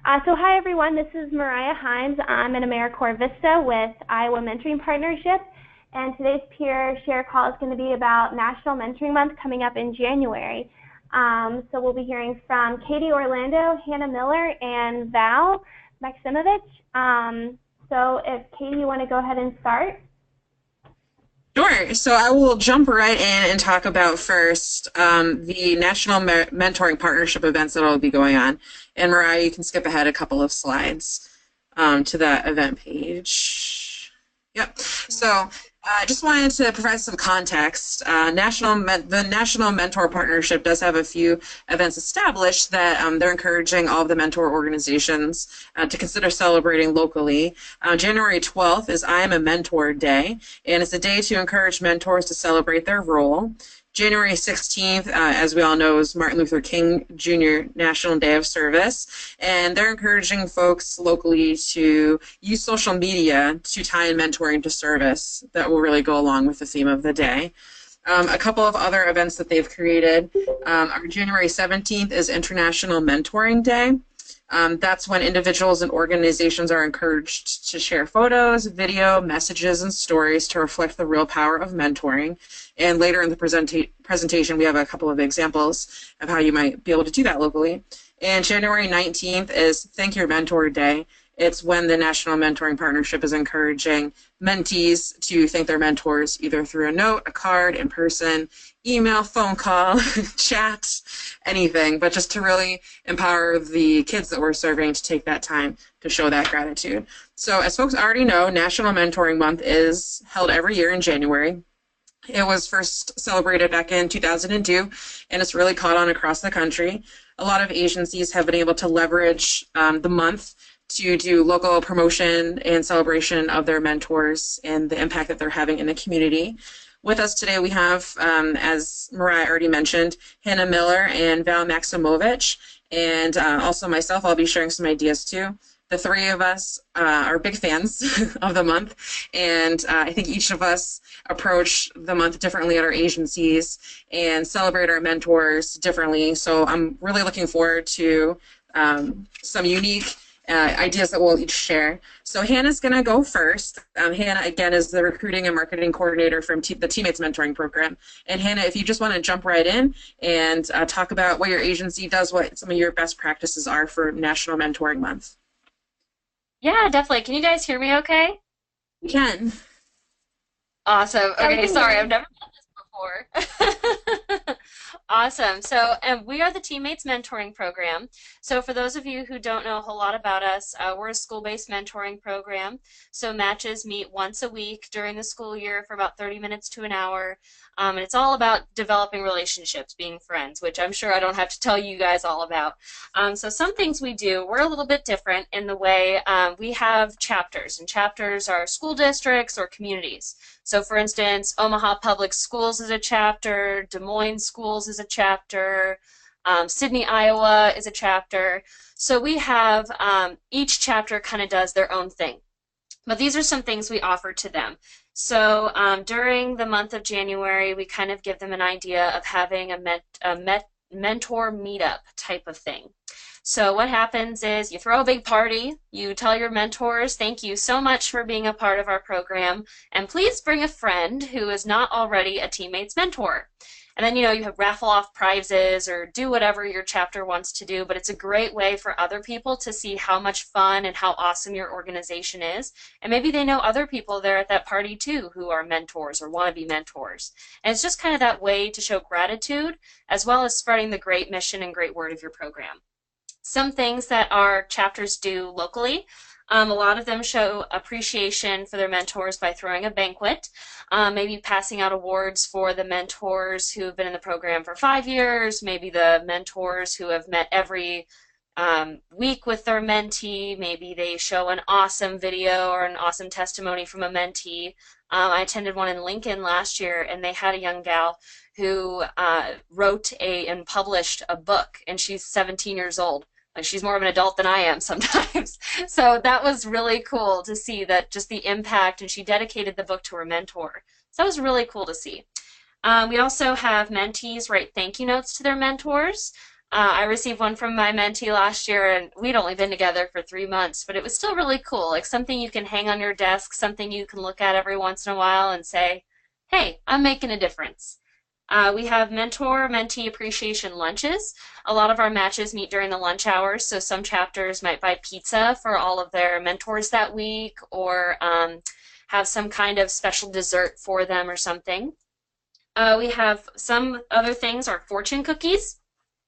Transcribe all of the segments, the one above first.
So hi everyone, this is Mariah Himes. I'm in AmeriCorps Vista with Iowa Mentoring Partnership, and today's peer share call is going to be about National Mentoring Month coming up in January. So we'll be hearing from Katie Orlando, Hannah Miller, and Val Maximovich. So if Katie, you want to go ahead and start? Sure. So I will jump right in and talk about first the National Mentoring Partnership events that will be going on. And Mariah, you can skip ahead a couple of slides to that event page. Yep. So I just wanted to provide some context. The National Mentor Partnership does have a few events established that they're encouraging all of the mentor organizations to consider celebrating locally. January 12th is I Am a Mentor Day, and it's a day to encourage mentors to celebrate their role. January 16th, as we all know, is Martin Luther King Jr. National Day of Service, and they're encouraging folks locally to use social media to tie in mentoring to service. That will really go along with the theme of the day. A couple of other events that they've created are January 17th is International Mentoring Day. That's when individuals and organizations are encouraged to share photos, video, messages, and stories to reflect the real power of mentoring. And later in the presentation, we have a couple of examples of how you might be able to do that locally. And January 19th is Thank Your Mentor Day. It's when the National Mentoring Partnership is encouraging mentees to thank their mentors either through a note, a card, in person, email, phone call, chat, anything, but just to really empower the kids that we're serving to take that time to show that gratitude. So as folks already know, National Mentoring Month is held every year in January. It was first celebrated back in 2002, and it's really caught on across the country. A lot of agencies have been able to leverage the month to do local promotion and celebration of their mentors and the impact that they're having in the community. With us today, we have, as Mariah already mentioned, Hannah Miller and Val Maximovich, and also myself. I'll be sharing some ideas too. The three of us are big fans of the month, and I think each of us approach the month differently at our agencies and celebrate our mentors differently. So I'm really looking forward to some unique ideas that we'll each share. So Hannah's going to go first. Hannah, again, is the recruiting and marketing coordinator from the Teammates Mentoring Program. And Hannah, if you just want to jump right in and talk about what your agency does, what some of your best practices are for National Mentoring Month. Yeah, definitely. Can you guys hear me okay? You can. Awesome. Yeah, we Okay, can sorry, hear I've never done this before. Awesome. So, we are the Teammates Mentoring Program. So, for those of you who don't know a whole lot about us, we're a school-based mentoring program. So, matches meet once a week during the school year for about 30 minutes to an hour. And it's all about developing relationships, being friends, which I'm sure I don't have to tell you guys all about. So, some things we do, we're a little bit different in the way we have chapters, and chapters are school districts or communities. So for instance, Omaha Public Schools is a chapter, Des Moines Schools is a chapter, Sydney, Iowa is a chapter. So we have, each chapter kind of does their own thing. But these are some things we offer to them. So during the month of January, we kind of give them an idea of having a mentor meetup type of thing. So what happens is you throw a big party, you tell your mentors, thank you so much for being a part of our program, and please bring a friend who is not already a teammate's mentor. And then, you have raffle off prizes or do whatever your chapter wants to do, but it's a great way for other people to see how much fun and how awesome your organization is. And maybe they know other people there at that party too who are mentors or want to be mentors. And it's just kind of that way to show gratitude as well as spreading the great mission and great word of your program. Some things that our chapters do locally, a lot of them show appreciation for their mentors by throwing a banquet, maybe passing out awards for the mentors who have been in the program for 5 years, maybe the mentors who have met every week with their mentee, maybe they show an awesome video or an awesome testimony from a mentee. I attended one in Lincoln last year, and they had a young gal who wrote and published a book, and she's 17 years old. Like, she's more of an adult than I am sometimes. So that was really cool to see that, just the impact, and she dedicated the book to her mentor. So that was really cool to see. We also have mentees write thank you notes to their mentors. I received one from my mentee last year, and we'd only been together for 3 months, but it was still really cool. Like something you can hang on your desk, something you can look at every once in a while and say, hey, I'm making a difference. We have mentor-mentee appreciation lunches. A lot of our matches meet during the lunch hours, so some chapters might buy pizza for all of their mentors that week, or have some kind of special dessert for them or something. We have some other things are fortune cookies.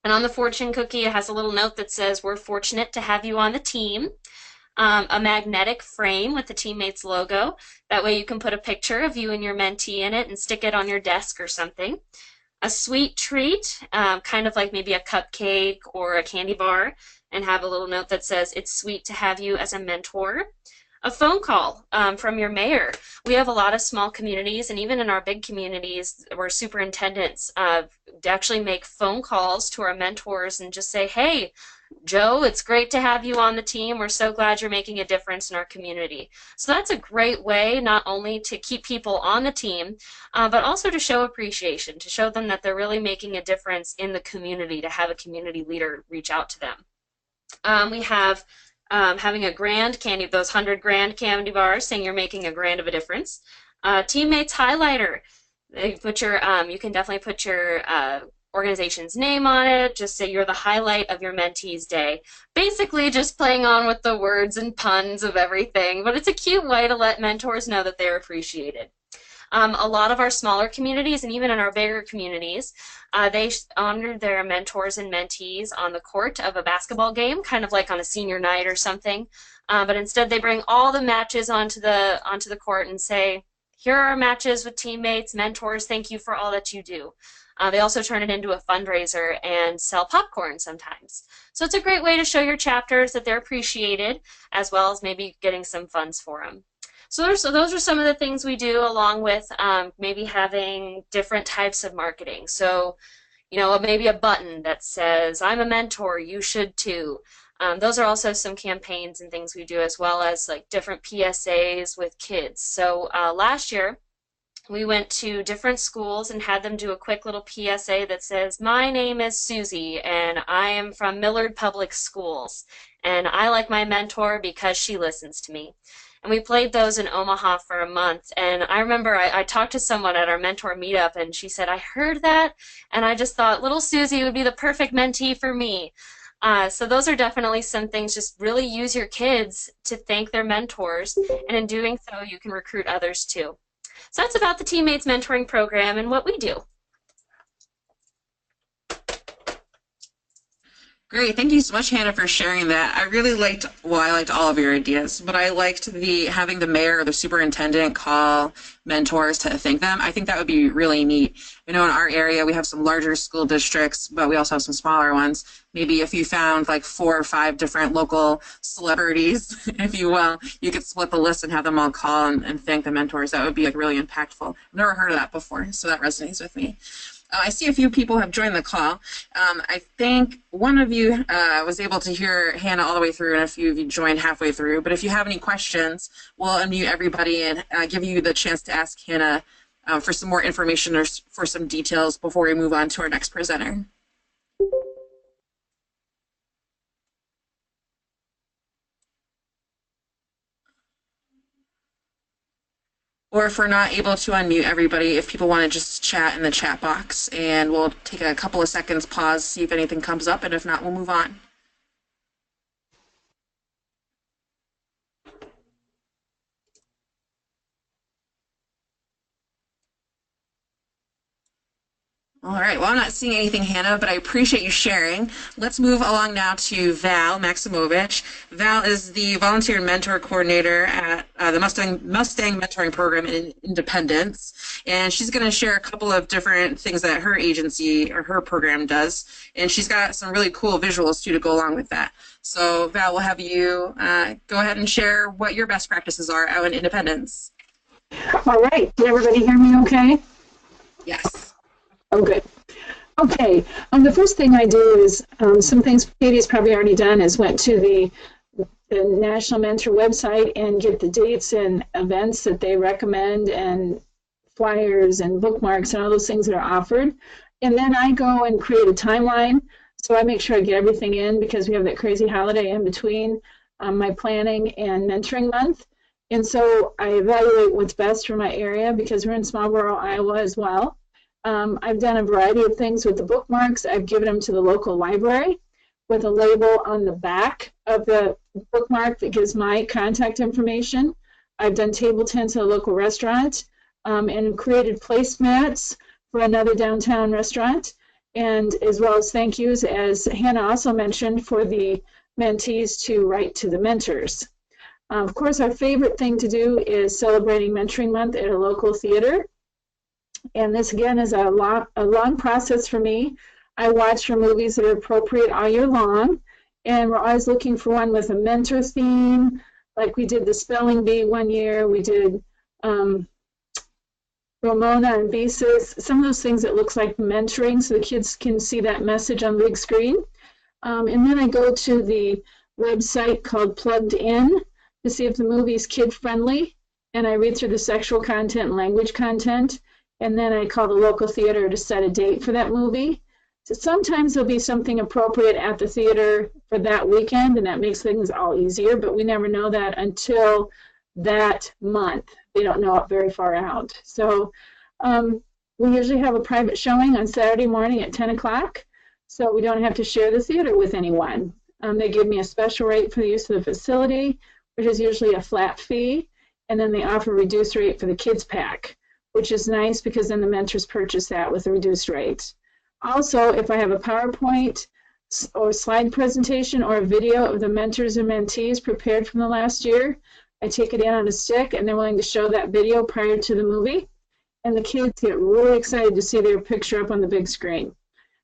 And on the fortune cookie, it has a little note that says, we're fortunate to have you on the team. A magnetic frame with the teammates logo. That way you can put a picture of you and your mentee in it and stick it on your desk or something. A sweet treat, kind of like maybe a cupcake or a candy bar, and have a little note that says, it's sweet to have you as a mentor. A phone call from your mayor. We have a lot of small communities, and even in our big communities where superintendents actually make phone calls to our mentors and just say, hey, Joe, it's great to have you on the team. We're so glad you're making a difference in our community. So that's a great way not only to keep people on the team, but also to show appreciation, to show them that they're really making a difference in the community, to have a community leader reach out to them. We have having a grand candy, those 100 grand candy bars, saying you're making a grand of a difference. Teammates highlighter. They put your, you can definitely put your organization's name on it. Just say you're the highlight of your mentee's day. Basically, just playing on with the words and puns of everything, but it's a cute way to let mentors know that they're appreciated. A lot of our smaller communities, and even in our bigger communities, they honor their mentors and mentees on the court of a basketball game, kind of like on a senior night or something. But instead, they bring all the matches onto the court and say, here are our matches with teammates, mentors, thank you for all that you do. They also turn it into a fundraiser and sell popcorn sometimes. So it's a great way to show your chapters that they're appreciated, as well as maybe getting some funds for them. So those are some of the things we do, along with maybe having different types of marketing. So, you know, maybe a button that says, I'm a mentor, you should too. Those are also some campaigns and things we do, as well as like different PSAs with kids. So last year, we went to different schools and had them do a quick little PSA that says, my name is Susie, and I am from Millard Public Schools, and I like my mentor because she listens to me. And we played those in Omaha for a month. And I remember I talked to someone at our mentor meetup, and she said, I heard that, and I just thought little Susie would be the perfect mentee for me. So those are definitely some things. Just really use your kids to thank their mentors, and in doing so, you can recruit others too. So that's about the Teammates Mentoring Program and what we do. Great. Thank you so much, Hannah, for sharing that. I really liked, well, I liked all of your ideas, but I liked having the mayor or the superintendent call mentors to thank them. I think that would be really neat. You know, in our area, we have some larger school districts, but we also have some smaller ones. Maybe if you found like 4 or 5 different local celebrities, if you will, you could split the list and have them all call and thank the mentors. That would be like really impactful. I've never heard of that before, so that resonates with me. I see a few people have joined the call. I think one of you was able to hear Hannah all the way through, and a few of you joined halfway through. But if you have any questions, we'll unmute everybody and give you the chance to ask Hannah for some more information or for some details before we move on to our next presenter. Or if we're not able to unmute everybody, if people want to just chat in the chat box, and we'll take a couple of seconds, pause, see if anything comes up, and if not, we'll move on. All right, well, I'm not seeing anything, Hannah, but I appreciate you sharing. Let's move along now to Val Maximovich. Val is the volunteer and mentor coordinator at the Mustang Mentoring Program in Independence, and she's going to share a couple of different things that her agency or her program does, and she's got some really cool visuals, too, to go along with that. So, Val, we'll have you go ahead and share what your best practices are out in Independence. All right, can everybody hear me okay? Yes. Oh, good. Okay, the first thing I do is some things Katie's probably already done is went to the National Mentor website and get the dates and events that they recommend and flyers and bookmarks and all those things that are offered. And then I go and create a timeline So I make sure I get everything in because we have that crazy holiday in between my planning and mentoring month. And so I evaluate what's best for my area because we're in small rural Iowa as well. I've done a variety of things with the bookmarks. I've given them to the local library with a label on the back of the bookmark that gives my contact information. I've done table tents at a local restaurant and created placemats for another downtown restaurant, and as well as thank yous, as Hannah also mentioned, for the mentees to write to the mentors. Of course, our favorite thing to do is celebrating Mentoring Month at a local theater. And this, again, is a long process for me. I watch for movies that are appropriate all year long, and we're always looking for one with a mentor theme. Like we did the Spelling Bee one year. We did Ramona and Besis, some of those things that looks like mentoring so the kids can see that message on the big screen. And then I go to the website called Plugged In to see if the movie is kid-friendly, and I read through the sexual content and language content, and then I call the local theater to set a date for that movie. So sometimes there'll be something appropriate at the theater for that weekend, and that makes things all easier, but we never know that until that month. They don't know it very far out. So we usually have a private showing on Saturday morning at 10 o'clock, so we don't have to share the theater with anyone. They give me a special rate for the use of the facility, which is usually a flat fee, and then they offer a reduced rate for the kids pack, which is nice because then the mentors purchase that with a reduced rate. Also, if I have a PowerPoint or slide presentation or a video of the mentors and mentees prepared from the last year, I take it in on a stick and they're willing to show that video prior to the movie. And the kids get really excited to see their picture up on the big screen.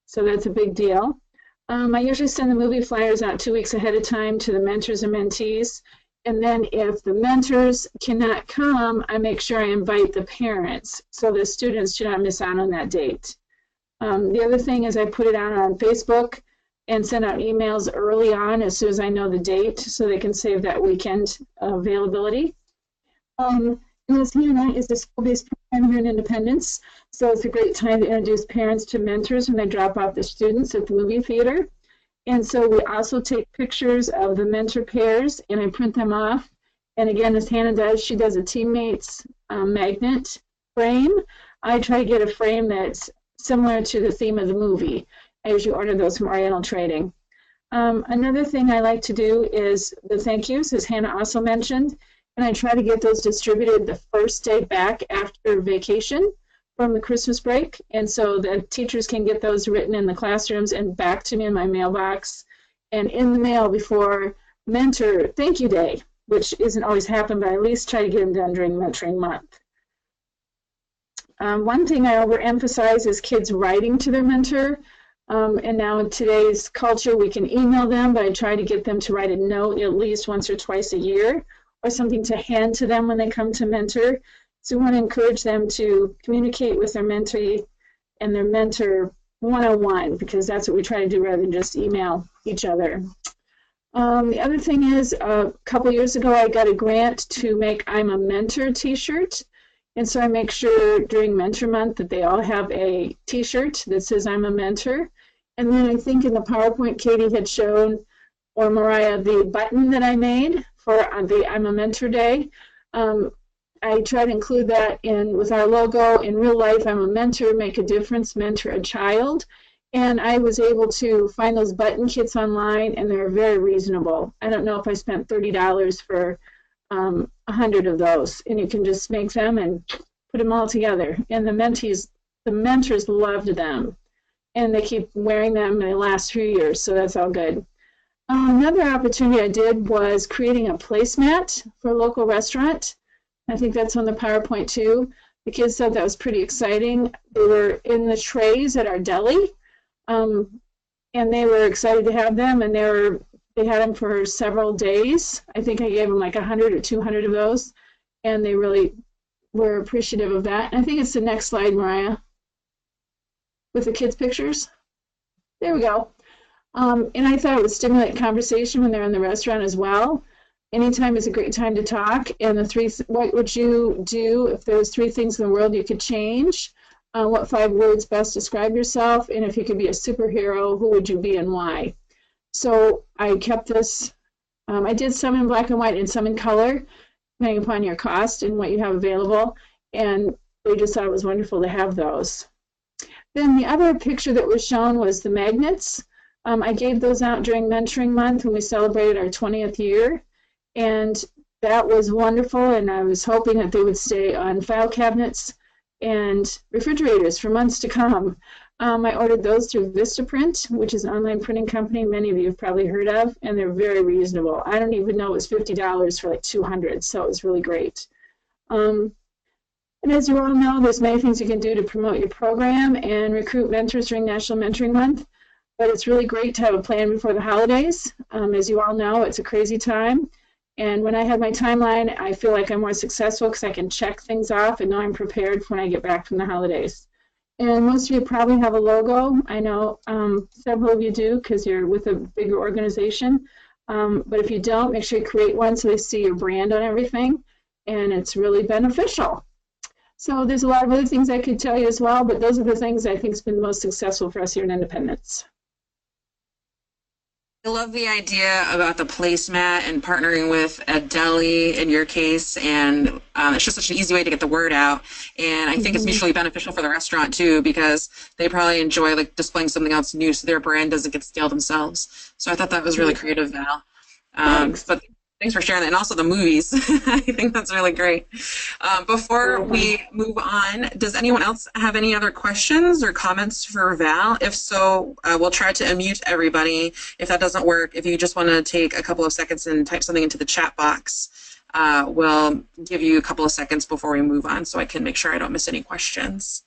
So that's a big deal. I usually send the movie flyers out 2 weeks ahead of time to the mentors and mentees. And then if the mentors cannot come, I make sure I invite the parents so the students do not miss out on that date. The other thing is I put it out on Facebook and send out emails early on as soon as I know the date so they can save that weekend availability. As Hannah is the school-based program here in Independence, so it's a great time to introduce parents to mentors when they drop off the students at the movie theater. And so we also take pictures of the mentor pairs and I print them off. And again, as Hannah does, she does a teammates magnet frame. I try to get a frame that's similar to the theme of the movie. I usually order those from Oriental Trading. Another thing I like to do is the thank yous, as Hannah also mentioned, and I try to get those distributed the first day back after vacation from the Christmas break, and so the teachers can get those written in the classrooms and back to me in my mailbox and in the mail before Mentor Thank You Day, which isn't always happen, but I at least try to get them done during Mentoring Month. One thing I overemphasize is kids writing to their mentor. And now in today's culture, we can email them, but I try to get them to write a note at least once or twice a year or something to hand to them when they come to mentor. So we want to encourage them to communicate with their mentee and their mentor one-on-one because that's what we try to do rather than just email each other. The other thing is a couple years ago, I got a grant to make I'm a Mentor t-shirt. And so I make sure during Mentor Month that they all have a t-shirt that says I'm a mentor. And then I think in the PowerPoint Katie had shown, or Mariah, the button that I made for the I'm a Mentor Day. I try to include that in with our logo. In real life, I'm a mentor, make a difference, mentor a child. And I was able to find those button kits online, and they're very reasonable. I don't know if I spent $30 for 100 of those, and you can just make them and put them all together. And the mentors loved them, and they keep wearing them, and they last 3 years, so that's all good. Another opportunity I did was creating a placemat for a local restaurant. I think that's on the PowerPoint too. The kids thought that was pretty exciting. They were in the trays at our deli, and they were excited to have them, and they had them for several days. I think I gave them like 100 or 200 of those, and they really were appreciative of that. And I think it's the next slide, Mariah, with the kids' pictures. There we go. And I thought it would stimulate conversation when they're in the restaurant as well. Anytime is a great time to talk. And what would you do if there was 3 things in the world you could change? what 5 words best describe yourself, and if you could be a superhero, who would you be and why? So I kept this, I did some in black and white and some in color, depending upon your cost and what you have available, and they just thought it was wonderful to have those. Then the other picture that was shown was the magnets. I gave those out during Mentoring Month when we celebrated our 20th year, and that was wonderful, and I was hoping that they would stay on file cabinets and refrigerators for months to come. I ordered those through Vistaprint, which is an online printing company many of you have probably heard of, and they're very reasonable. I don't even know it was $50 for like 200, so it was really great. And as you all know, there's many things you can do to promote your program and recruit mentors during National Mentoring Month, but it's really great to have a plan before the holidays. As you all know, it's a crazy time, and when I have my timeline, I feel like I'm more successful because I can check things off and know I'm prepared for when I get back from the holidays. And most of you probably have a logo. I know several of you do because you're with a bigger organization. But if you don't, make sure you create one so they see your brand on everything, and it's really beneficial. So there's a lot of other things I could tell you as well, but those are the things I think has been the most successful for us here in Independence. I love the idea about the placemat and partnering with a deli in your case, and it's just such an easy way to get the word out. And I think it's mutually beneficial for the restaurant too, because they probably enjoy like displaying something else new, so their brand doesn't get stale themselves. So I thought that was really creative, Val. But thanks for sharing that, and also the movies. I think that's really great. Before we move on, does anyone else have any other questions or comments for Val? If so, we'll try to unmute everybody. If that doesn't work, if you just want to take a couple of seconds and type something into the chat box, we'll give you a couple of seconds before we move on so I can make sure I don't miss any questions.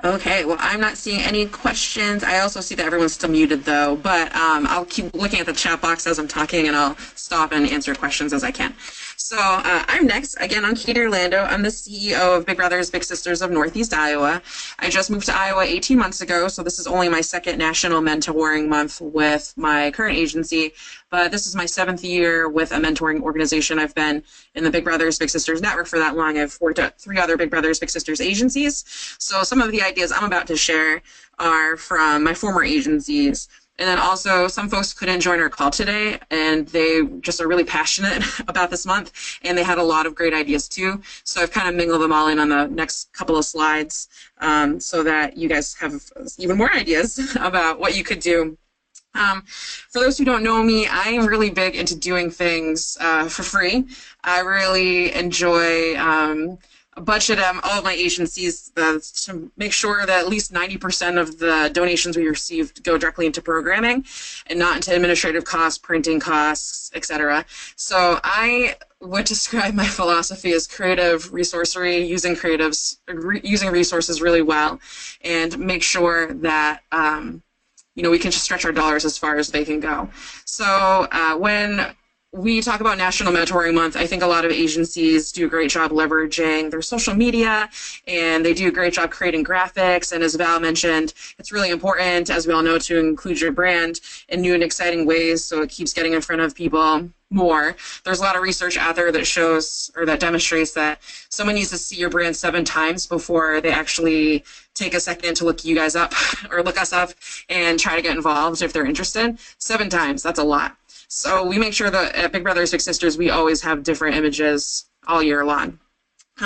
Okay, well, I'm not seeing any questions. I also see that everyone's still muted, though, but I'll keep looking at the chat box as I'm talking, and I'll stop and answer questions as I can. So I'm next. Again, I'm Katie Orlando. I'm the CEO of Big Brothers Big Sisters of Northeast Iowa. I just moved to Iowa 18 months ago, so this is only my second National Mentoring Month with my current agency, but this is my 7th year with a mentoring organization. I've been in the Big Brothers Big Sisters network for that long. I've worked at 3 other Big Brothers Big Sisters agencies, so some of the ideas I'm about to share are from my former agencies. And then also, some folks couldn't join our call today, and they just are really passionate about this month, and they had a lot of great ideas too. So I've kind of mingled them all in on the next couple of slides so that you guys have even more ideas about what you could do. For those who don't know me, I am really big into doing things for free. I really enjoy budget all of my agencies to make sure that at least 90% of the donations we received go directly into programming and not into administrative costs, printing costs, etc. So I would describe my philosophy as creative resourcery, using resources really well, and make sure that we can just stretch our dollars as far as they can go. So when we talk about National Mentoring Month, I think a lot of agencies do a great job leveraging their social media, and they do a great job creating graphics. And as Val mentioned, it's really important, as we all know, to include your brand in new and exciting ways so it keeps getting in front of people more. There's a lot of research out there that shows or that demonstrates that someone needs to see your brand 7 times before they actually take a second to look you guys up or look us up and try to get involved if they're interested. 7 times, that's a lot. So we make sure that at Big Brothers Big Sisters, we always have different images all year long.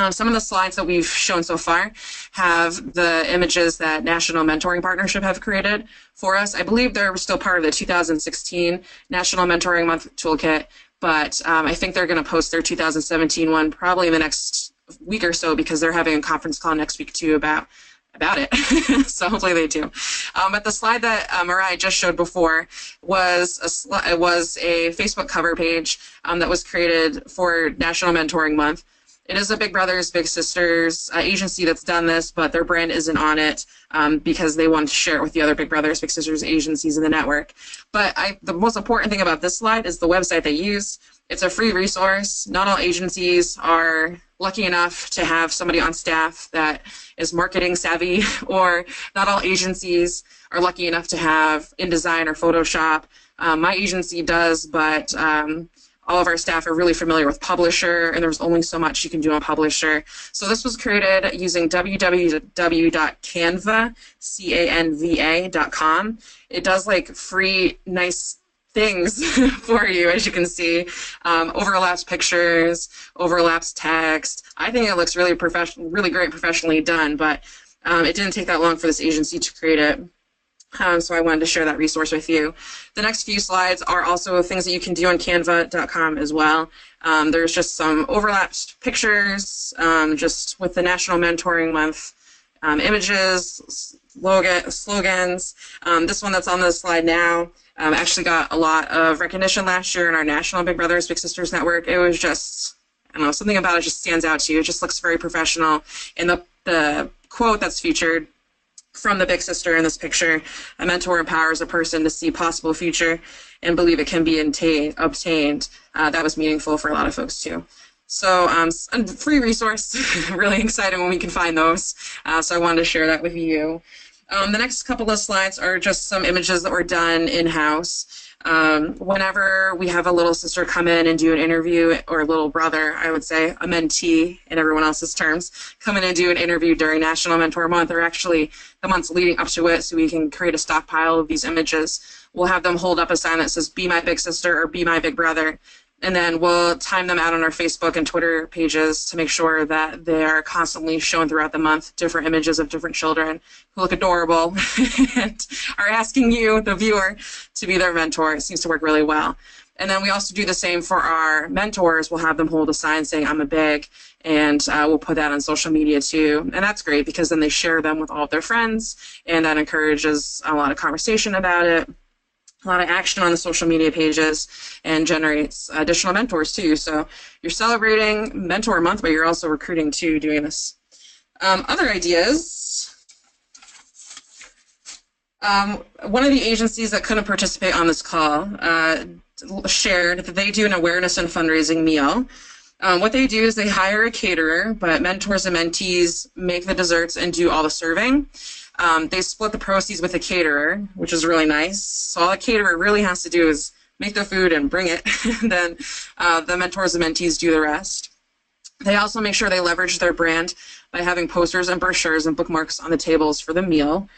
Some of the slides that we've shown so far have the images that National Mentoring Partnership have created for us. I believe they're still part of the 2016 National Mentoring Month Toolkit, but I think they're going to post their 2017 one probably in the next week or so because they're having a conference call next week too about it. So hopefully they do. But the slide that Mariah just showed before was a Facebook cover page that was created for National Mentoring Month. It is a Big Brothers Big Sisters agency that's done this, but their brand isn't on it because they want to share it with the other Big Brothers Big Sisters agencies in the network. But the most important thing about this slide is the website they use. It's a free resource. Not all agencies are lucky enough to have somebody on staff that is marketing savvy, or not all agencies are lucky enough to have InDesign or Photoshop. My agency does, but all of our staff are really familiar with Publisher, and there's only so much you can do on Publisher. So this was created using www.canva.com. It does like free, nice things for you, as you can see. Overlaps pictures, overlaps text. I think it looks really professional, really great, professionally done, but it didn't take that long for this agency to create it. So I wanted to share that resource with you. The next few slides are also things that you can do on canva.com as well. There's just some overlapped pictures, just with the National Mentoring Month images, slogans. This one that's on the slide now actually got a lot of recognition last year in our National Big Brothers Big Sisters network. It was just, I don't know, something about it just stands out to you. It just looks very professional. And the quote that's featured from the big sister in this picture: a mentor empowers a person to see possible future and believe it can be obtained. That was meaningful for a lot of folks too. So a free resource, really excited when we can find those. So I wanted to share that with you. The next couple of slides are just some images that were done in-house. Whenever we have a little sister come in and do an interview, or a little brother, I would say, a mentee in everyone else's terms, come in and do an interview during National Mentor Month, or actually the months leading up to it, so we can create a stockpile of these images. We'll have them hold up a sign that says, "Be my big sister," or "Be my big brother." And then we'll time them out on our Facebook and Twitter pages to make sure that they are constantly shown throughout the month, different images of different children who look adorable and are asking you, the viewer, to be their mentor. It seems to work really well. And then we also do the same for our mentors. We'll have them hold a sign saying, "I'm a big," and we'll put that on social media too. And that's great because then they share them with all of their friends, and that encourages a lot of conversation about it, a lot of action on the social media pages, and generates additional mentors too. So you're celebrating Mentor Month, but you're also recruiting too doing this. Other ideas. One of the agencies that couldn't participate on this call shared that they do an awareness and fundraising meal. What they do is they hire a caterer, but mentors and mentees make the desserts and do all the serving. They split the proceeds with the caterer, which is really nice. So all the caterer really has to do is make the food and bring it. And then the mentors and mentees do the rest. They also make sure they leverage their brand by having posters and brochures and bookmarks on the tables for the meal.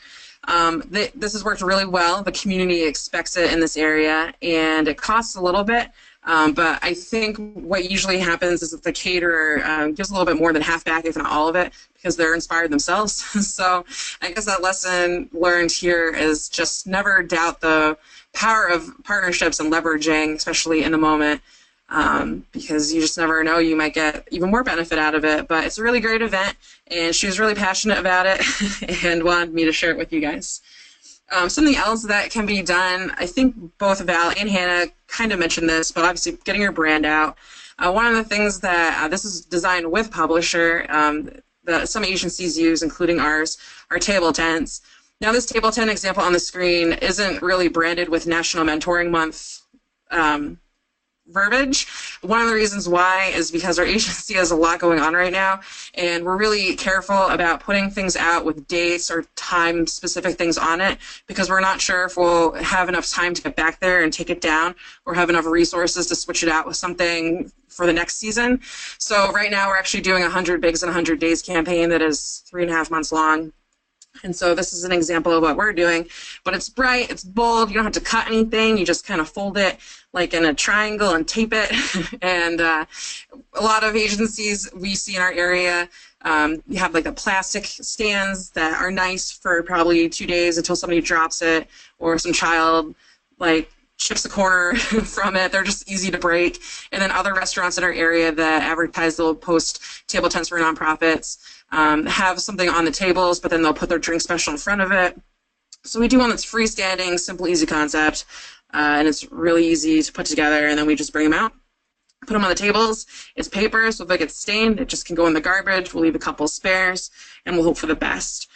This has worked really well. The community expects it in this area, and it costs a little bit. But I think what usually happens is that the caterer gives a little bit more than half back, if not all of it, because they're inspired themselves. So I guess that lesson learned here is just never doubt the power of partnerships and leveraging, especially in the moment, because you just never know, you might get even more benefit out of it. But it's a really great event, and she was really passionate about it and wanted me to share it with you guys. Something else that can be done, I think both Val and Hannah kind of mentioned this, but obviously getting your brand out. One of the things that this is designed with Publisher that some agencies use, including ours, are table tents. Now this table tent example on the screen isn't really branded with National Mentoring Month verbiage. One of the reasons why is because our agency has a lot going on right now, and we're really careful about putting things out with dates or time-specific things on it, because we're not sure if we'll have enough time to get back there and take it down, or have enough resources to switch it out with something for the next season. So right now we're actually doing a 100 Bigs in 100 Days campaign that is 3.5 months long. And so this is an example of what we're doing, but it's bright, it's bold, you don't have to cut anything, you just kind of fold it like in a triangle and tape it. And a lot of agencies we see in our area, you have like the plastic stands that are nice for probably 2 days until somebody drops it, or some child like chips a corner from it. They're just easy to break. And then other restaurants in our area that advertise, they'll post table tents for nonprofits, have something on the tables, but then they'll put their drink special in front of it. So we do one that's freestanding, simple, easy concept, and it's really easy to put together, and then we just bring them out. put them on the tables. It's paper, so if it gets stained, it just can go in the garbage. We'll leave a couple spares, and we'll hope for the best.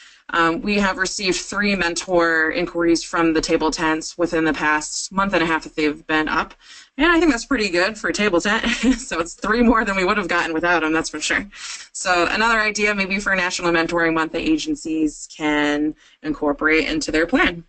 We have received 3 mentor inquiries from the table tents within the past month and a half that they've been up. And I think that's pretty good for a table tent. So it's 3 more than we would have gotten without them, that's for sure. So another idea maybe for National Mentoring Month that agencies can incorporate into their plan.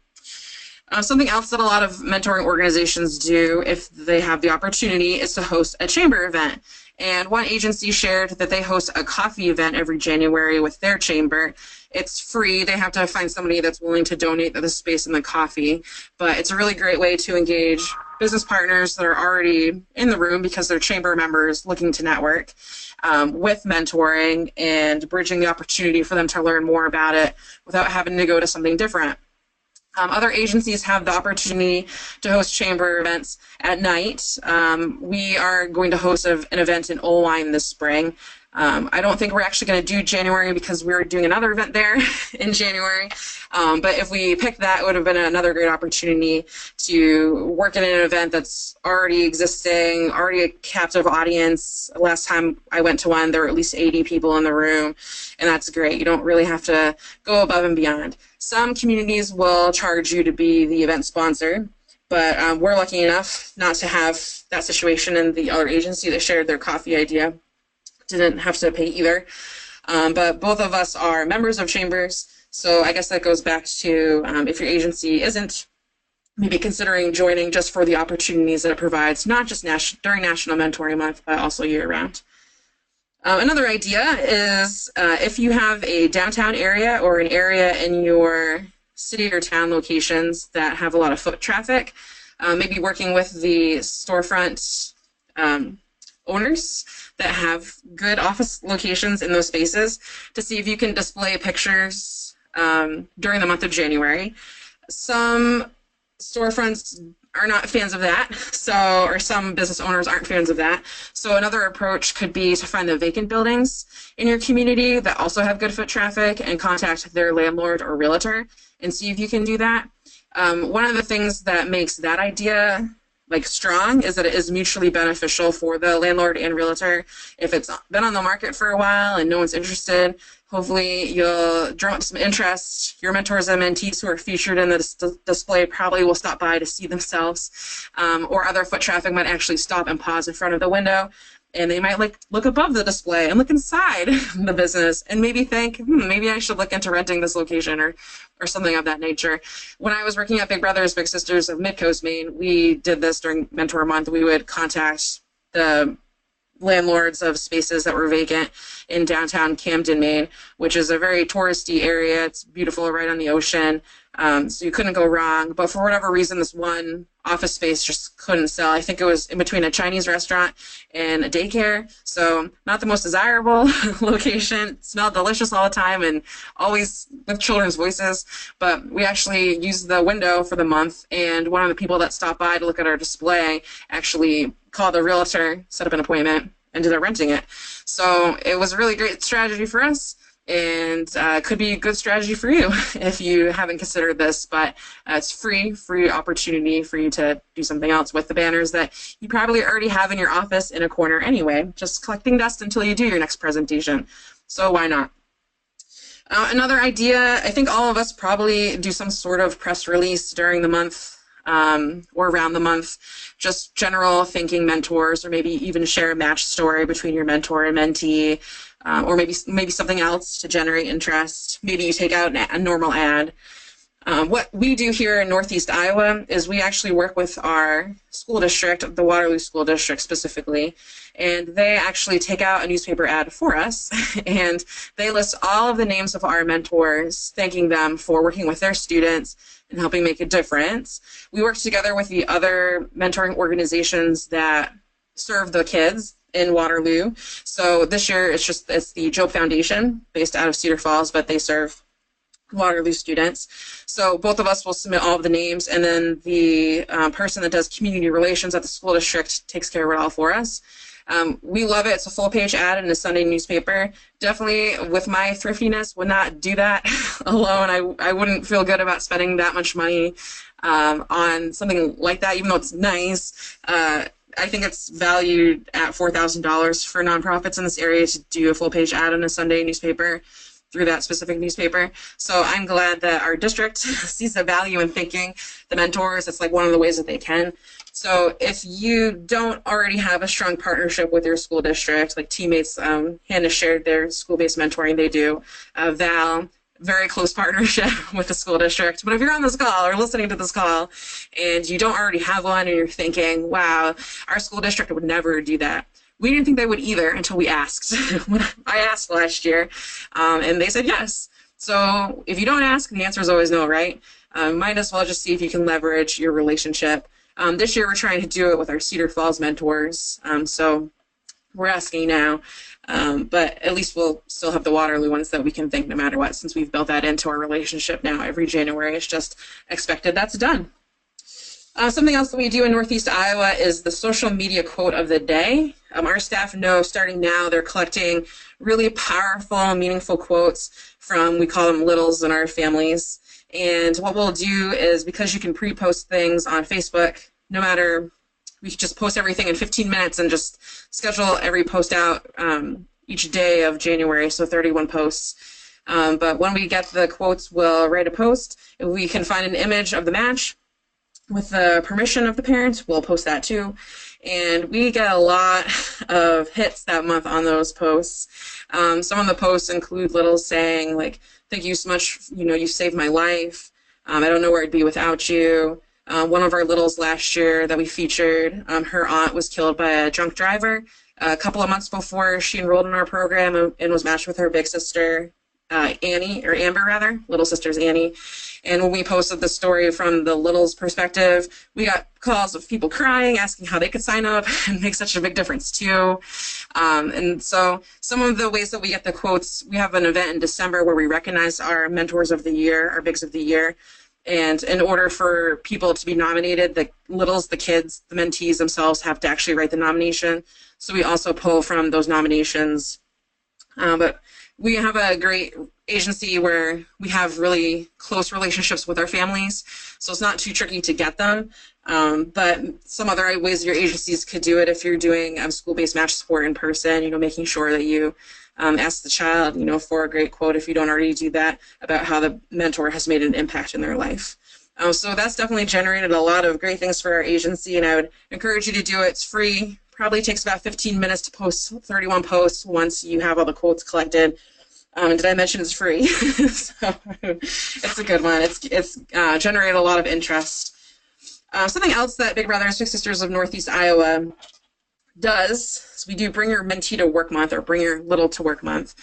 Something else that a lot of mentoring organizations do if they have the opportunity is to host a chamber event. And one agency shared that they host a coffee event every January with their chamber. It's free. They have to find somebody that's willing to donate the space and the coffee. But it's a really great way to engage business partners that are already in the room because they're chamber members looking to network with mentoring and bridging the opportunity for them to learn more about it without having to go to something different. Other agencies have the opportunity to host chamber events at night. We are going to host an event in Olwine this spring. I don't think we're actually going to do January because we're doing another event there in January. But if we picked that, it would have been another great opportunity to work in an event that's already existing, already a captive audience. Last time I went to one, there were at least 80 people in the room, and that's great. You don't really have to go above and beyond. Some communities will charge you to be the event sponsor, but we're lucky enough not to have that situation, and the other agency that shared their coffee idea didn't have to pay either. But both of us are members of chambers, so I guess that goes back to if your agency isn't maybe considering joining just for the opportunities that it provides, not just during National Mentoring Month, but also year-round. Another idea is if you have a downtown area or an area in your city or town locations that have a lot of foot traffic, maybe working with the storefront owners that have good office locations in those spaces to see if you can display pictures during the month of January. Some storefronts are not fans of that, or some business owners aren't fans of that. So another approach could be to find the vacant buildings in your community that also have good foot traffic and contact their landlord or realtor and see if you can do that. One of the things that makes that idea strong is that it is mutually beneficial for the landlord and realtor. If it's been on the market for a while and no one's interested, hopefully you'll drum up some interest. Your mentors and mentees who are featured in the display probably will stop by to see themselves, or other foot traffic might actually stop and pause in front of the window, and they might look above the display and look inside the business and maybe think, maybe I should look into renting this location or something of that nature. When I was working at Big Brothers Big Sisters of Midcoast, Maine, we did this during Mentor Month. We would contact the landlords of spaces that were vacant in downtown Camden, Maine, which is a very touristy area. It's beautiful right on the ocean, so you couldn't go wrong. But for whatever reason, this one office space just couldn't sell. I think it was in between a Chinese restaurant and a daycare, so not the most desirable location. It smelled delicious all the time and always with children's voices, but we actually used the window for the month, and one of the people that stopped by to look at our display actually called a realtor, set up an appointment, ended up renting it. So it was a really great strategy for us, and could be a good strategy for you if you haven't considered this, but it's free opportunity for you to do something else with the banners that you probably already have in your office in a corner anyway, just collecting dust until you do your next presentation. So why not? Another idea, I think all of us probably do some sort of press release during the month or around the month, just general thanking mentors, or maybe even share a match story between your mentor and mentee, or maybe something else to generate interest. Maybe you take out a normal ad. What we do here in Northeast Iowa is we actually work with our school district, the Waterloo School District specifically, and they actually take out a newspaper ad for us, and they list all of the names of our mentors, thanking them for working with their students and helping make a difference. We work together with the other mentoring organizations that serve the kids in Waterloo. So this year it's the Job Foundation based out of Cedar Falls, but they serve Waterloo students. So both of us will submit all of the names, and then the person that does community relations at the school district takes care of it all for us. We love it. It's a full-page ad in a Sunday newspaper. Definitely, with my thriftiness, would not do that alone. I wouldn't feel good about spending that much money on something like that, even though it's nice. I think it's valued at $4,000 for nonprofits in this area to do a full-page ad in a Sunday newspaper through that specific newspaper. So I'm glad that our district sees the value in thanking the mentors. It's like one of the ways that they can. So if you don't already have a strong partnership with your school district, like teammates, Hannah shared their school-based mentoring they do. Val, very close partnership with the school district. But if you're on this call or listening to this call and you don't already have one and you're thinking, wow, our school district would never do that. We didn't think they would either until we asked. When I asked last year, and they said yes. So if you don't ask, the answer is always no, right? Might as well just see if you can leverage your relationship. This year we're trying to do it with our Cedar Falls mentors. So we're asking now, but at least we'll still have the Waterloo ones that we can thank no matter what, since we've built that into our relationship now. Every January it's just expected that's done. Something else that we do in Northeast Iowa is the social media quote of the day. Our staff know starting now they're collecting really powerful, meaningful quotes from, we call them littles in our families. And what we'll do is, because you can pre-post things on Facebook, no matter, we just post everything in 15 minutes and just schedule every post out each day of January, so 31 posts. But when we get the quotes, we'll write a post. If we can find an image of the match, with the permission of the parents, we'll post that too. And we get a lot of hits that month on those posts. Some of the posts include littles saying, like, thank you so much, you know, you saved my life. I don't know where I'd be without you. One of our littles last year that we featured, her aunt was killed by a drunk driver a couple of months before she enrolled in our program and was matched with her big sister, Annie, or Amber rather, little sister's Annie. And when we posted the story from the little's perspective, we got calls of people crying, asking how they could sign up and make such a big difference too. And so some of the ways that we get the quotes, we have an event in December where we recognize our mentors of the year, our bigs of the year. And in order for people to be nominated, the littles, the kids, the mentees themselves have to actually write the nomination. So we also pull from those nominations. But we have a great agency where we have really close relationships with our families, so it's not too tricky to get them. But some other ways your agencies could do it, if you're doing school-based match support in person, you know, making sure that you ask the child, you know, for a great quote, if you don't already do that, about how the mentor has made an impact in their life. So that's definitely generated a lot of great things for our agency, and I would encourage you to do it. It's free. Probably takes about 15 minutes to post 31 posts once you have all the quotes collected. Did I mention it's free? So it's a good one. It's generated a lot of interest. Something else that Big Brothers Big Sisters of Northeast Iowa does is we do Bring Your Mentee to Work Month, or Bring Your Little to Work Month.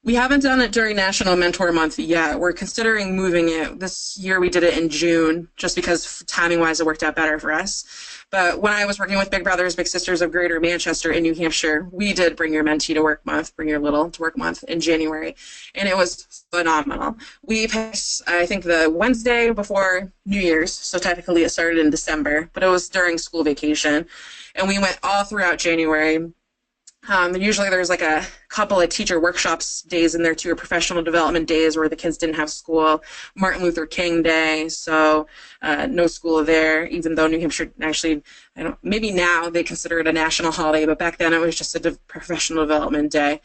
We haven't done it during National Mentor Month yet. We're considering moving it. This year we did it in June, just because timing-wise it worked out better for us. But when I was working with Big Brothers Big Sisters of Greater Manchester in New Hampshire, we did Bring Your Mentee to Work Month, Bring Your Little to Work Month in January, and it was phenomenal. We picked, I think, the Wednesday before New Year's, so technically it started in December, but it was during school vacation, and we went all throughout January. Usually there's like a couple of teacher workshops days in there too, or professional development days where the kids didn't have school. Martin Luther King Day, so no school there, even though New Hampshire actually, maybe now they consider it a national holiday, but back then it was just a professional development day.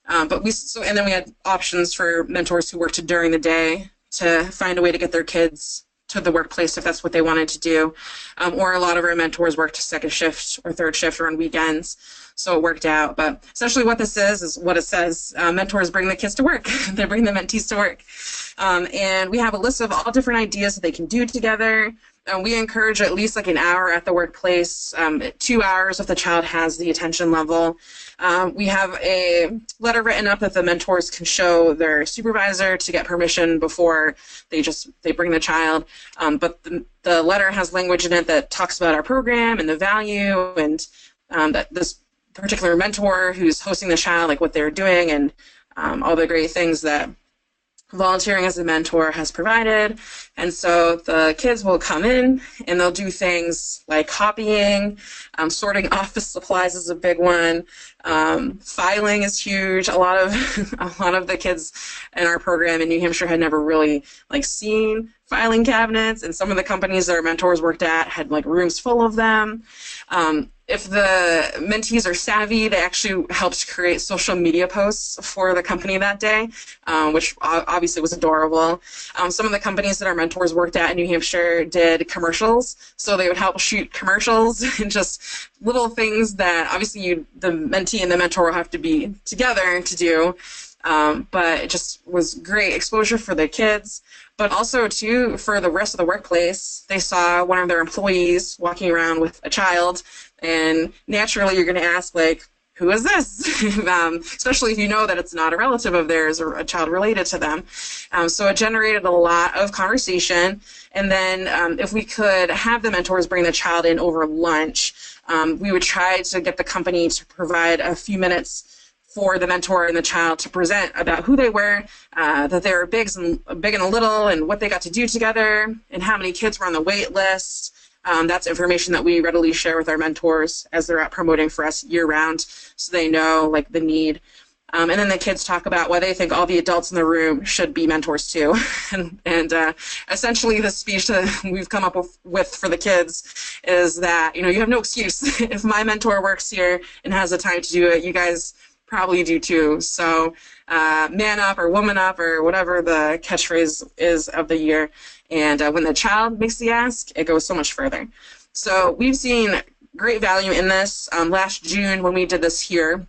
And then we had options for mentors who worked during the day to find a way to get their kids to the workplace if that's what they wanted to do. Or a lot of our mentors worked second shift or third shift or on weekends. So it worked out. But essentially what this is what it says. Mentors bring the kids to work. They bring the mentees to work. And we have a list of all different ideas that they can do together. We encourage at least like an hour at the workplace, 2 hours if the child has the attention level. We have a letter written up that the mentors can show their supervisor to get permission before they bring the child. But the letter has language in it that talks about our program and the value, and that this particular mentor who's hosting the child, like what they're doing, and all the great things that volunteering as a mentor has provided. And so the kids will come in and they'll do things like copying, sorting office supplies is a big one, filing is huge. A lot of the kids in our program in New Hampshire had never really seen filing cabinets, and some of the companies that our mentors worked at had like rooms full of them. If the mentees are savvy, they actually helped create social media posts for the company that day, which obviously was adorable. Some of the companies that our mentors worked at in New Hampshire did commercials, so they would help shoot commercials and just little things that obviously the mentee and the mentor will have to be together to do. But it just was great exposure for the kids, but also too for the rest of the workplace. They saw one of their employees walking around with a child, and naturally you're going to ask, like, who is this? Especially if you know that it's not a relative of theirs or a child related to them. So it generated a lot of conversation. And then if we could have the mentors bring the child in over lunch, we would try to get the company to provide a few minutes for the mentor and the child to present about who they were, that they were big and little, and what they got to do together, and how many kids were on the wait list. That's information that we readily share with our mentors as they're out promoting for us year-round, so they know like the need. And then the kids talk about why they think all the adults in the room should be mentors too. and essentially the speech that we've come up with for the kids is that, you have no excuse. If my mentor works here and has the time to do it, you guys probably do too. So man up or woman up or whatever the catchphrase is of the year. And when the child makes the ask, it goes so much further. So we've seen great value in this. Last June when we did this here,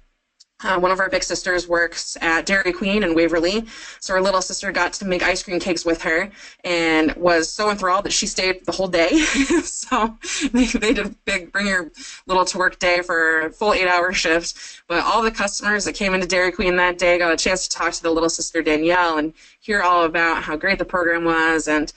one of our big sisters works at Dairy Queen in Waverly, so our little sister got to make ice cream cakes with her and was so enthralled that she stayed the whole day. So they did a big bring your little to work day for a full 8-hour shift. But all the customers that came into Dairy Queen that day got a chance to talk to the little sister Danielle and hear all about how great the program was. And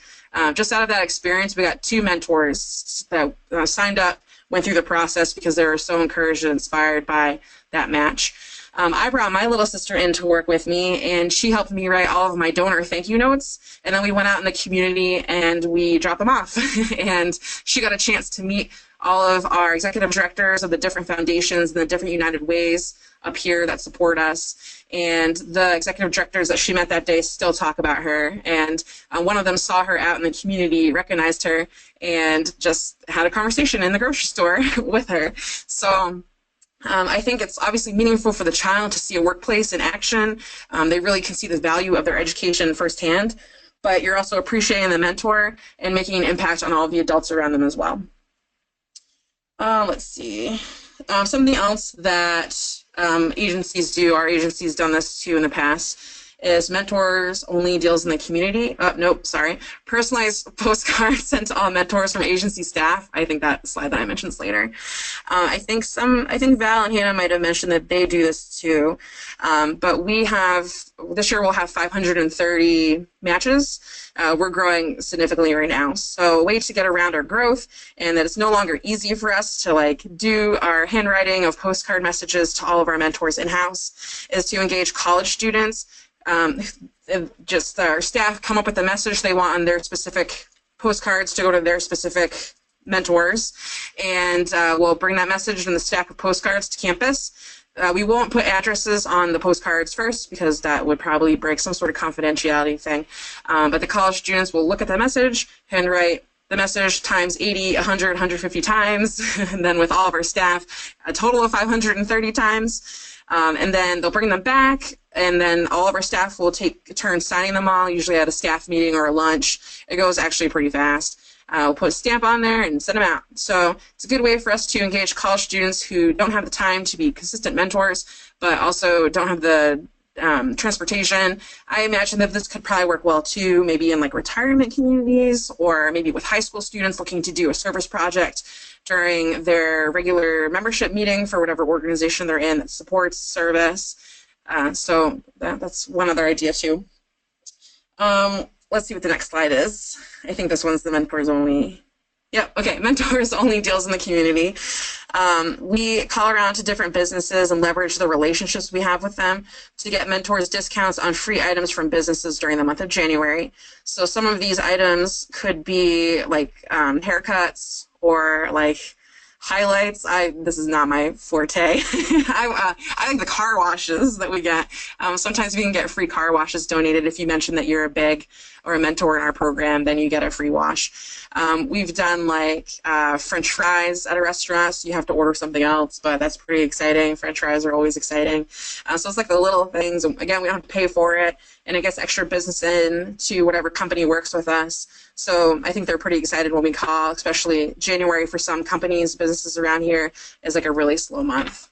just out of that experience, we got 2 mentors that signed up, went through the process because they were so encouraged and inspired by that match. I brought my little sister in to work with me, and she helped me write all of my donor thank you notes. And then we went out in the community and we dropped them off. And she got a chance to meet all of our executive directors of the different foundations and the different United Ways up here that support us. And the executive directors that she met that day still talk about her. And one of them saw her out in the community, recognized her, and just had a conversation in the grocery store with her. So I think it's obviously meaningful for the child to see a workplace in action. They really can see the value of their education firsthand, but you're also appreciating the mentor and making an impact on all the adults around them as well. Let's see. Something else that agencies do, our agency's done this too in the past, is mentors only deals in the community. Personalized postcards sent to all mentors from agency staff. I think that slide that I mentioned later. I think Val and Hannah might have mentioned that they do this too. But this year we'll have 530 matches. We're growing significantly right now. So a way to get around our growth and that it's no longer easy for us to do our handwriting of postcard messages to all of our mentors in-house is to engage college students. Just our staff come up with the message they want on their specific postcards to go to their specific mentors, and we'll bring that message in the stack of postcards to campus. We won't put addresses on the postcards first because that would probably break some sort of confidentiality thing, but the college students will look at the message, handwrite the message times 80, 100, 150 times, and then with all of our staff, a total of 530 times. And then they'll bring them back, and then all of our staff will take turns signing them all, usually at a staff meeting or a lunch. It goes actually pretty fast. We'll put a stamp on there and send them out. So it's a good way for us to engage college students who don't have the time to be consistent mentors, but also don't have the transportation. I imagine that this could probably work well too, maybe in retirement communities, or maybe with high school students looking to do a service project during their regular membership meeting for whatever organization they're in that supports service. So that's one other idea too. Let's see what the next slide is. I think this one's the mentors only. Yep, okay, mentors only deals in the community. We call around to different businesses and leverage the relationships we have with them to get mentors discounts on free items from businesses during the month of January. So some of these items could be haircuts or highlights. This is not my forte. I think the car washes that we get. Sometimes we can get free car washes donated if you mention that you're a big or a mentor in our program, then you get a free wash. We've done like French fries at a restaurant, so you have to order something else, but that's pretty exciting. French fries are always exciting. So it's like the little things. Again, we don't have to pay for it, and it gets extra business in to whatever company works with us. So I think they're pretty excited when we call, especially January for some companies, businesses around here is like a really slow month.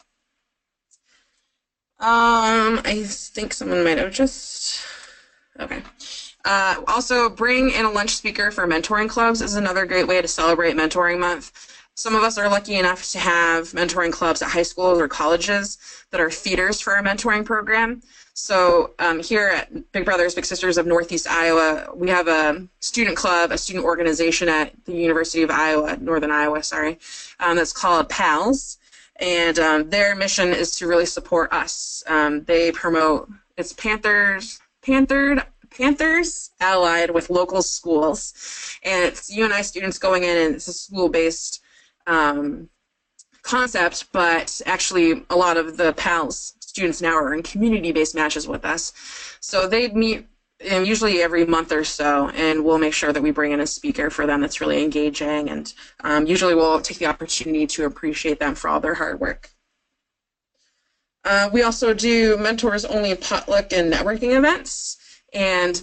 I think someone might have just, okay. Also, bring in a lunch speaker for mentoring clubs is another great way to celebrate Mentoring Month. Some of us are lucky enough to have mentoring clubs at high schools or colleges that are feeders for our mentoring program. So here at Big Brothers Big Sisters of Northeast Iowa, we have a student club, a student organization at the University of Iowa, Northern Iowa, sorry, that's called PALS. And their mission is to really support us. They promote, it's Panthers allied with local schools. And it's UNI students going in, and it's a school-based concept, but actually a lot of the PALS students now are in community-based matches with us. So they meet usually every month or so, and we'll make sure that we bring in a speaker for them that's really engaging, and usually we'll take the opportunity to appreciate them for all their hard work. We also do mentors only potluck and networking events, and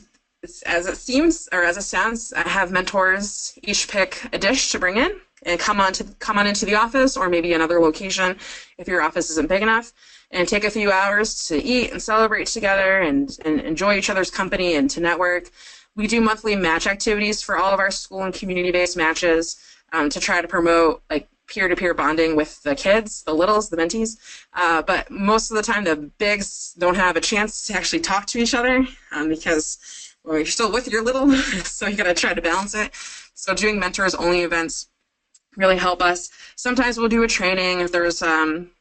as it seems, or as it sounds, I have mentors each pick a dish to bring in and come on into the office, or maybe another location if your office isn't big enough, and take a few hours to eat and celebrate together and enjoy each other's company and to network. We do monthly match activities for all of our school and community-based matches to try to promote like peer-to-peer bonding with the kids, the littles, the mentees. But most of the time, the bigs don't have a chance to actually talk to each other because you're still with your little, so you got to try to balance it. So doing mentors-only events really help us. Sometimes we'll do a training if there's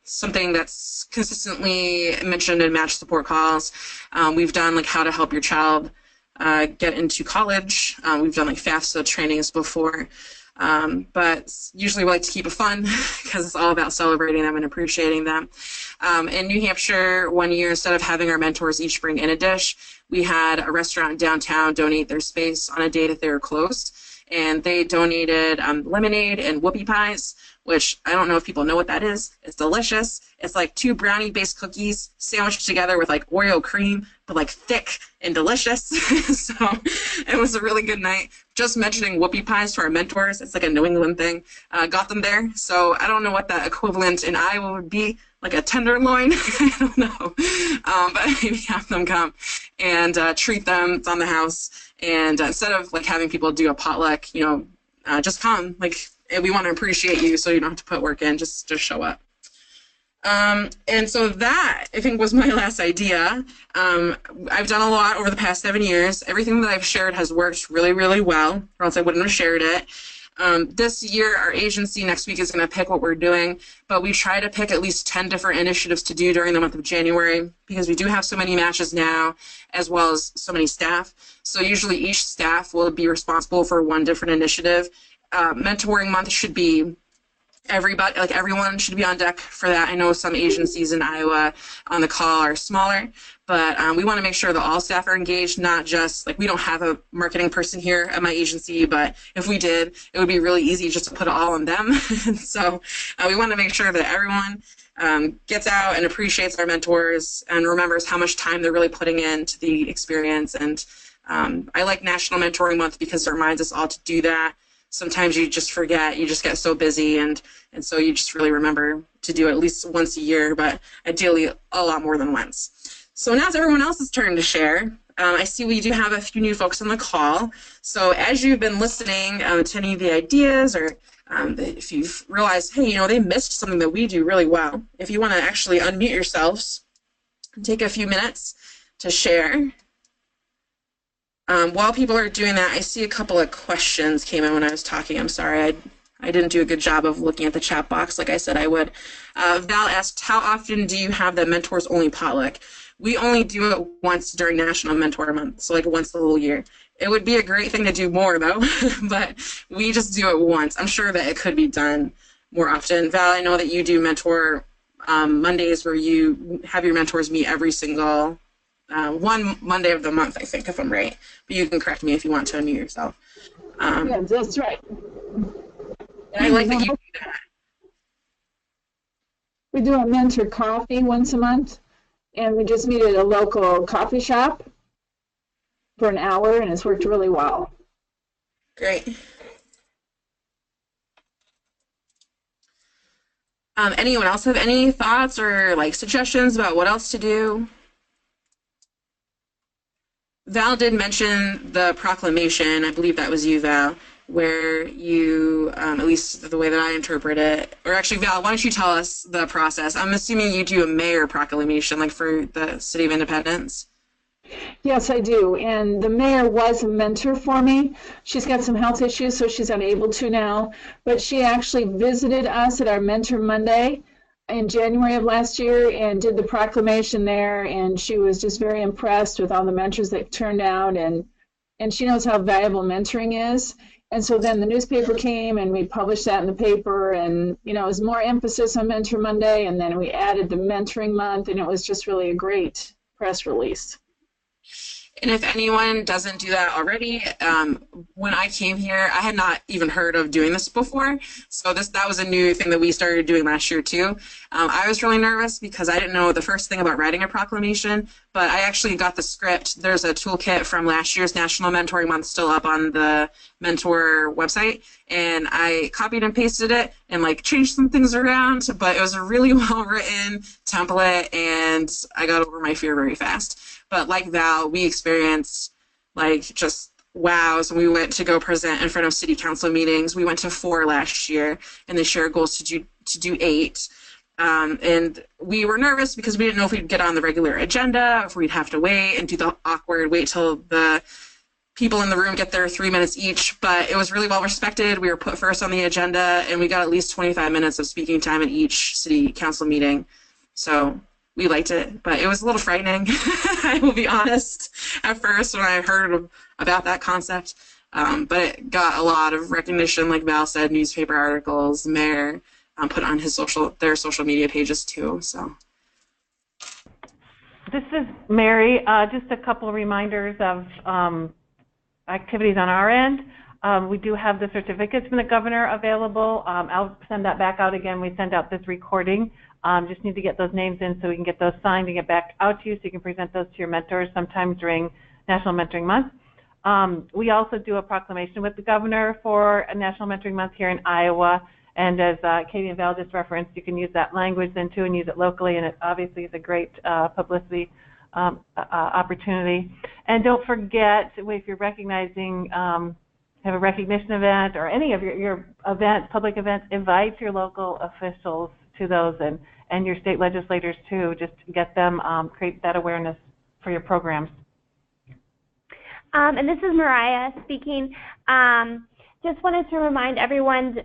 something that's consistently mentioned in match support calls. We've done like how to help your child get into college. We've done like FAFSA trainings before. But usually we like to keep it fun because it's all about celebrating them and appreciating them. In New Hampshire, one year, instead of having our mentors each bring in a dish, we had a restaurant downtown donate their space on a day that they were closed. And they donated lemonade and whoopie pies, which I don't know if people know what that is. It's delicious. It's like 2 brownie-based cookies sandwiched together with like Oreo cream, but like thick and delicious. So it was a really good night. Just mentioning whoopie pies to our mentors, it's like a New England thing, got them there. So I don't know what that equivalent in Iowa would be, like a tenderloin. I don't know. But maybe have them come and treat them. It's on the house. And instead of like having people do a potluck, you know, just come. Like, we want to appreciate you, so you don't have to put work in. Just show up. And so that, I think, was my last idea. I've done a lot over the past 7 years. Everything that I've shared has worked really, really well, or else I wouldn't have shared it. This year, our agency next week is going to pick what we're doing, but we try to pick at least 10 different initiatives to do during the month of January because we do have so many matches now, as well as so many staff. So usually each staff will be responsible for one different initiative. Mentoring month should be everybody, like everyone should be on deck for that. I know some agencies in Iowa on the call are smaller, but we want to make sure that all staff are engaged, not just, like, we don't have a marketing person here at my agency, but if we did, it would be really easy just to put it all on them. So we want to make sure that everyone gets out and appreciates our mentors and remembers how much time they're really putting into the experience. And I like National Mentoring Month because it reminds us all to do that. Sometimes you just forget, you just get so busy, and so you just really remember to do it at least once a year, but ideally a lot more than once. So now it's everyone else's turn to share. I see we do have a few new folks on the call. So as you've been listening to any of the ideas, or if you've realized, hey, you know, they missed something that we do really well, if you want to actually unmute yourselves and take a few minutes to share. While people are doing that, I see a couple of questions came in when I was talking. I'm sorry, I didn't do a good job of looking at the chat box like I said I would. Val asked, how often do you have the Mentors Only potluck? We only do it once during National Mentor Month, so like once the whole year. It would be a great thing to do more though, but we just do it once. I'm sure that it could be done more often. Val, I know that you do mentor Mondays where you have your mentors meet every single one Monday of the month, I think, if I'm right. But you can correct me if you want to unmute yourself. Yeah, that's right. And I like that you do that. We do a mentor coffee once a month, and we just meet at a local coffee shop for an hour, and it's worked really well. Great. Anyone else have any thoughts or like suggestions about what else to do? Val did mention the proclamation. I believe that was you, Val, where you, at least the way that I interpret it, or actually, Val, why don't you tell us the process? I'm assuming you do a mayor proclamation, like for the City of Independence. Yes, I do. And the mayor was a mentor for me. She's got some health issues, so she's unable to now. But she actually visited us at our Mentor Monday in January of last year and did the proclamation there. And she was just very impressed with all the mentors that turned out. And she knows how valuable mentoring is. And so then the newspaper came and we published that in the paper. And, you know, it was more emphasis on Mentor Monday. And then we added the Mentoring Month. And it was just really a great press release. And if anyone doesn't do that already, when I came here, I had not even heard of doing this before. So that was a new thing that we started doing last year too. I was really nervous because I didn't know the first thing about writing a proclamation, but I actually got the script. There's a toolkit from last year's National Mentoring Month still up on the Mentor website, and I copied and pasted it and like changed some things around, but it was a really well written template and I got over my fear very fast. But like Val, we experienced like just wows. We went to go present in front of city council meetings. We went to 4 last year, and they shared goals to do 8. And we were nervous because we didn't know if we'd get on the regular agenda, if we'd have to wait and do the awkward wait till the people in the room get their 3 minutes each. But it was really well respected. We were put first on the agenda, and we got at least 25 minutes of speaking time at each city council meeting. So we liked it, but it was a little frightening. I will be honest at first when I heard about that concept. But it got a lot of recognition, like Val said, newspaper articles, mayor put on their social media pages too. So this is Mary. Just a couple of reminders of activities on our end. We do have the certificates from the governor available. I'll send that back out again. We send out this recording. Just need to get those names in so we can get those signed and get back out to you so you can present those to your mentors sometime during National Mentoring Month. We also do a proclamation with the governor for a National Mentoring Month here in Iowa. And as Katie and Val just referenced, you can use that language then too and use it locally. And it obviously is a great publicity opportunity. And don't forget, if you're recognizing, have a recognition event or any of your events, public events, invite your local officials to those and your state legislators too, just to get them, create that awareness for your programs. And this is Mariah speaking. Just wanted to remind everyone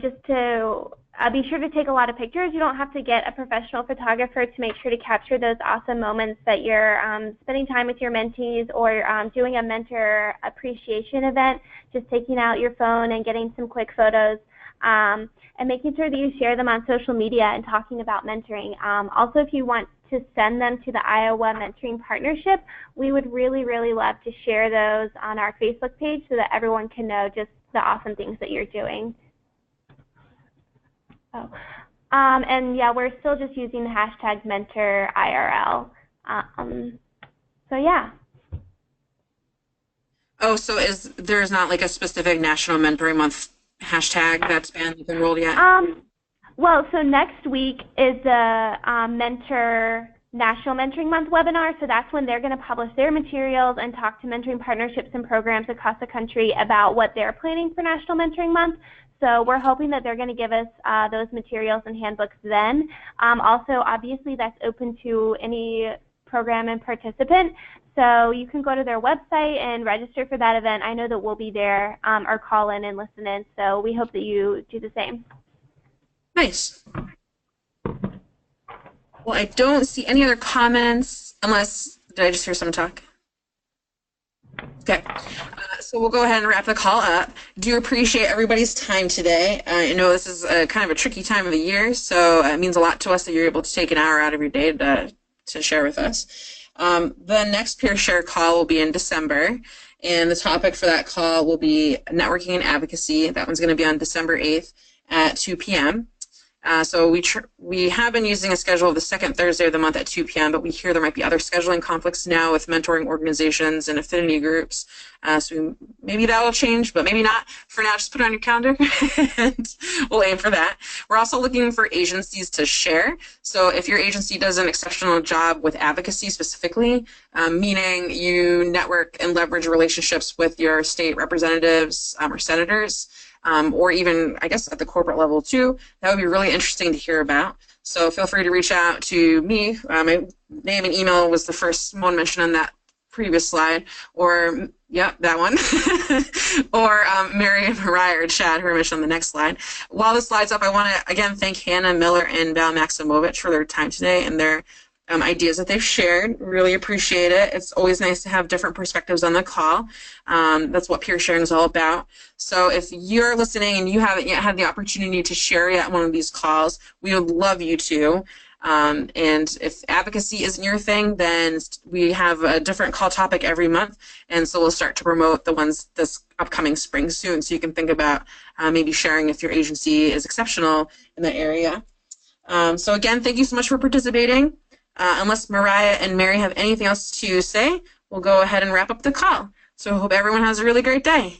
just to be sure to take a lot of pictures. You don't have to get a professional photographer to make sure to capture those awesome moments that you're spending time with your mentees or doing a mentor appreciation event, just taking out your phone and getting some quick photos. And making sure that you share them on social media and talking about mentoring. Also, if you want to send them to the Iowa Mentoring Partnership, we would really, really love to share those on our Facebook page so that everyone can know just the awesome things that you're doing. Oh. And yeah, we're still just using the hashtag MentorIRL. So yeah. Oh, so there's not like a specific National Mentoring Month hashtag that's been enrolled yet? Well, so next week is the National Mentoring Month webinar, so that's when they're going to publish their materials and talk to mentoring partnerships and programs across the country about what they're planning for National Mentoring Month. So we're hoping that they're going to give us those materials and handbooks then. Also, obviously, that's open to any program and participant. So you can go to their website and register for that event. I know that we'll be there or call in and listen in. So we hope that you do the same. Nice. Well, I don't see any other comments unless, did I just hear someone talk? Okay, so we'll go ahead and wrap the call up. Do appreciate everybody's time today. I know this is kind of a tricky time of the year, so it means a lot to us that you're able to take an hour out of your day to share with us. The next peer share call will be in December, and the topic for that call will be networking and advocacy. That one's going to be on December 8th at 2 p.m. So we have been using a schedule of the second Thursday of the month at 2 p.m., but we hear there might be other scheduling conflicts now with mentoring organizations and affinity groups. So maybe that will change, but maybe not. For now, just put it on your calendar, and we'll aim for that. We're also looking for agencies to share. So if your agency does an exceptional job with advocacy specifically, meaning you network and leverage relationships with your state representatives or senators, or even, I guess, at the corporate level too, that would be really interesting to hear about. So feel free to reach out to me. My name and email was the first one mentioned on that previous slide, or, yep, that one, or Mary and Mariah or Chad, who are mentioned on the next slide. While the slide's up, I want to, again, thank Hannah Miller and Val Maximovich for their time today and their ideas that they've shared. Really appreciate it. It's always nice to have different perspectives on the call. That's what peer sharing is all about. So if you're listening and you haven't yet had the opportunity to share at one of these calls, we would love you to. And if advocacy isn't your thing, then we have a different call topic every month, and so we'll start to promote the ones this upcoming spring soon, so you can think about maybe sharing if your agency is exceptional in that area. So again, thank you so much for participating. Unless Mariah and Mary have anything else to say, we'll go ahead and wrap up the call. So I hope everyone has a really great day.